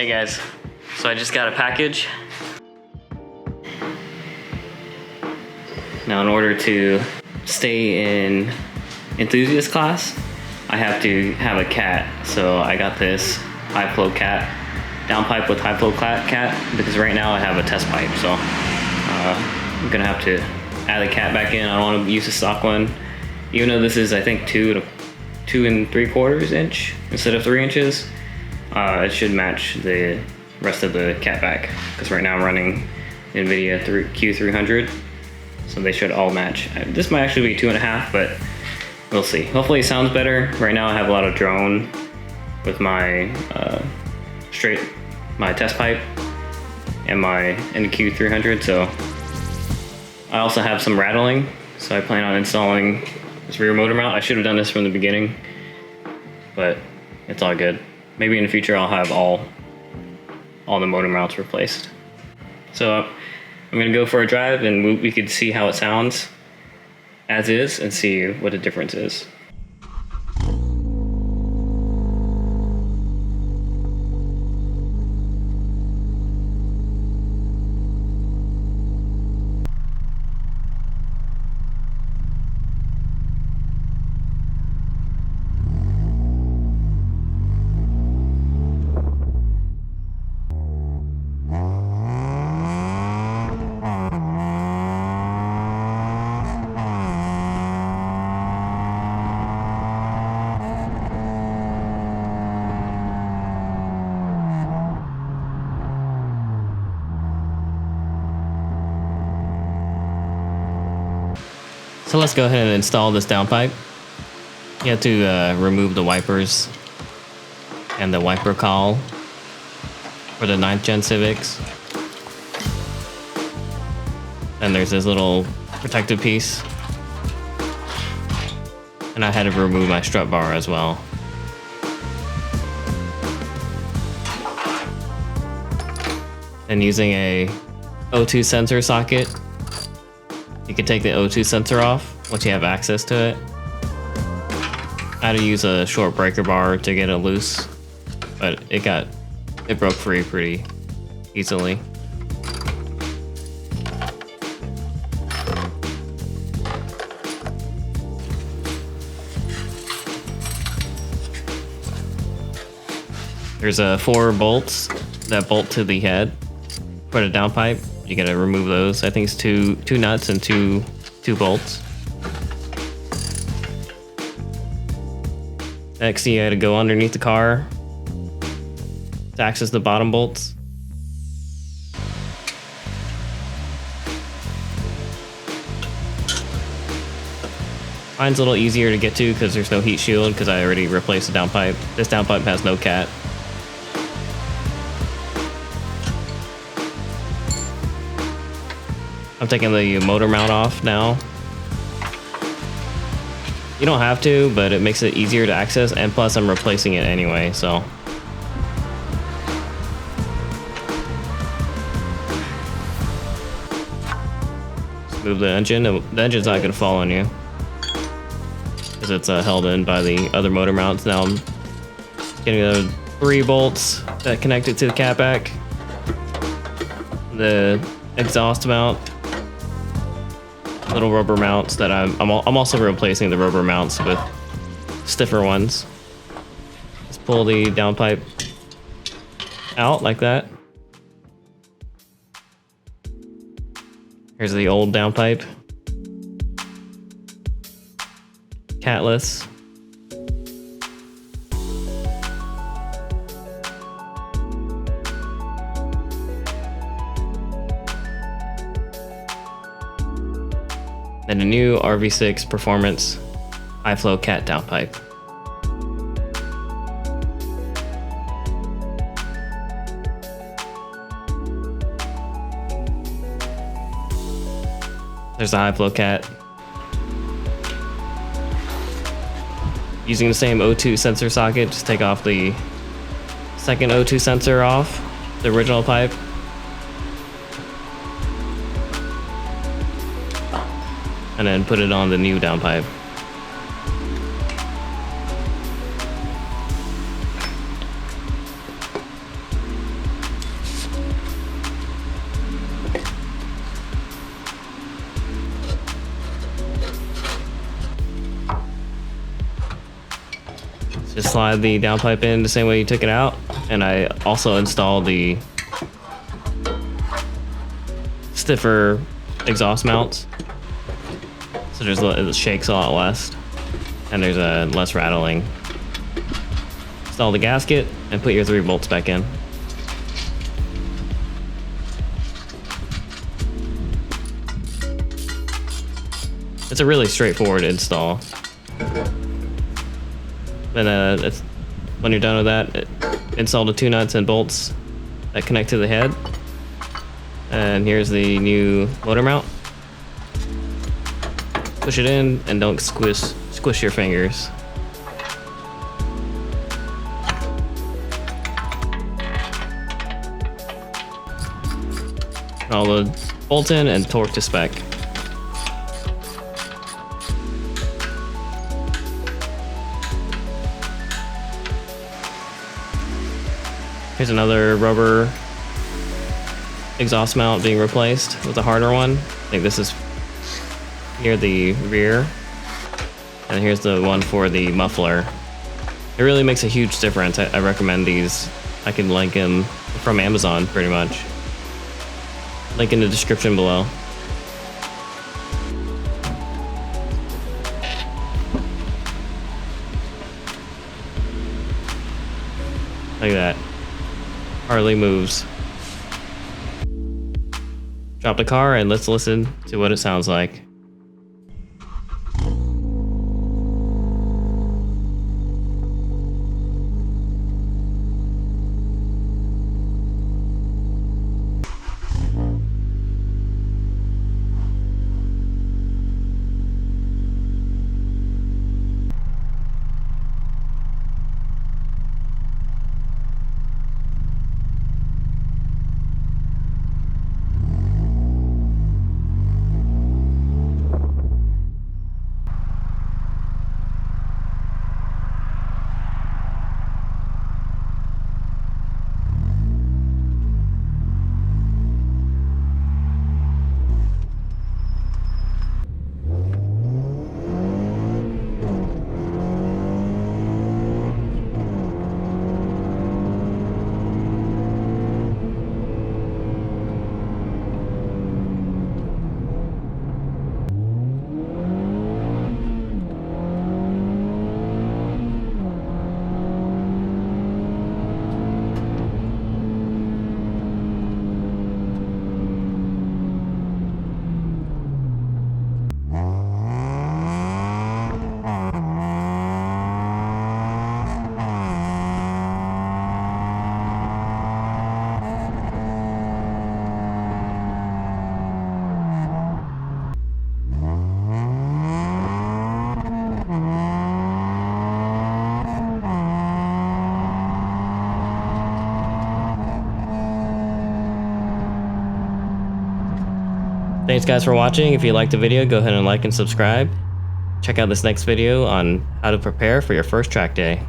Hey guys, so I just got a package. Now in order to stay in enthusiast class, I have to have a cat. So I got this high flow cat, downpipe with high flow cat, because right now I have a test pipe. So I'm gonna have to add the cat back in. I don't want to use the stock one, even though this is I think 2 3/4 inch instead of 3 inches. It should match the rest of the cat back, because right now I'm running Invidia Q300, so they should all match. This might actually be 2.5, but we'll see. Hopefully it sounds better. Right now I have a lot of drone with my my test pipe and my Q300, so I also have some rattling, so I plan on installing this rear motor mount. I should have done this from the beginning, but it's all good. Maybe in the future I'll have all the motor mounts replaced. So I'm gonna go for a drive and we could see how it sounds as is and see what the difference is. So let's go ahead and install this downpipe. You have to remove the wipers and the wiper cowl for the 9th gen Civics. And there's this little protective piece. And I had to remove my strut bar as well. And using a O2 sensor socket, you can take the O2 sensor off once you have access to it. I had to use a short breaker bar to get it loose, but it broke free pretty easily. There's 4 bolts that bolt to the head for the downpipe. You gotta remove those. I think it's two nuts and two bolts. Next, you gotta go underneath the car to access the bottom bolts. Mine's a little easier to get to because there's no heat shield, because I already replaced the downpipe. This downpipe has no cat. I'm taking the motor mount off now. You don't have to, but it makes it easier to access, and plus I'm replacing it anyway, so. Just move the engine. The engine's not gonna fall on you, because it's held in by the other motor mounts. Now I'm getting the 3 bolts that connect it to the catback. The exhaust mount. Little rubber mounts that I'm also replacing the rubber mounts with stiffer ones. Just pull the downpipe out like that. Here's the old downpipe. Catless. And a new RV6 Performance high flow cat downpipe. There's the high flow cat. Using the same O2 sensor socket, just take off the second O2 sensor off the original pipe. And then put it on the new downpipe. Just slide the downpipe in the same way you took it out, and I also installed the stiffer exhaust mounts. So it shakes a lot less, and there's a less rattling. Install the gasket and put your 3 bolts back in. It's a really straightforward install. Then when you're done with that, install the 2 nuts and bolts that connect to the head. And here's the new motor mount. Push it in and don't squish your fingers. All the bolt in and torque to spec. Here's another rubber exhaust mount being replaced with a harder one. I think this is near the rear. And here's the one for the muffler. It really makes a huge difference. I recommend these. I can link them from Amazon pretty much. Link in the description below. Look at that. Hardly moves. Drop the car and let's listen to what it sounds like. Thanks guys for watching. If you liked the video, go ahead and like and subscribe. Check out this next video on how to prepare for your first track day.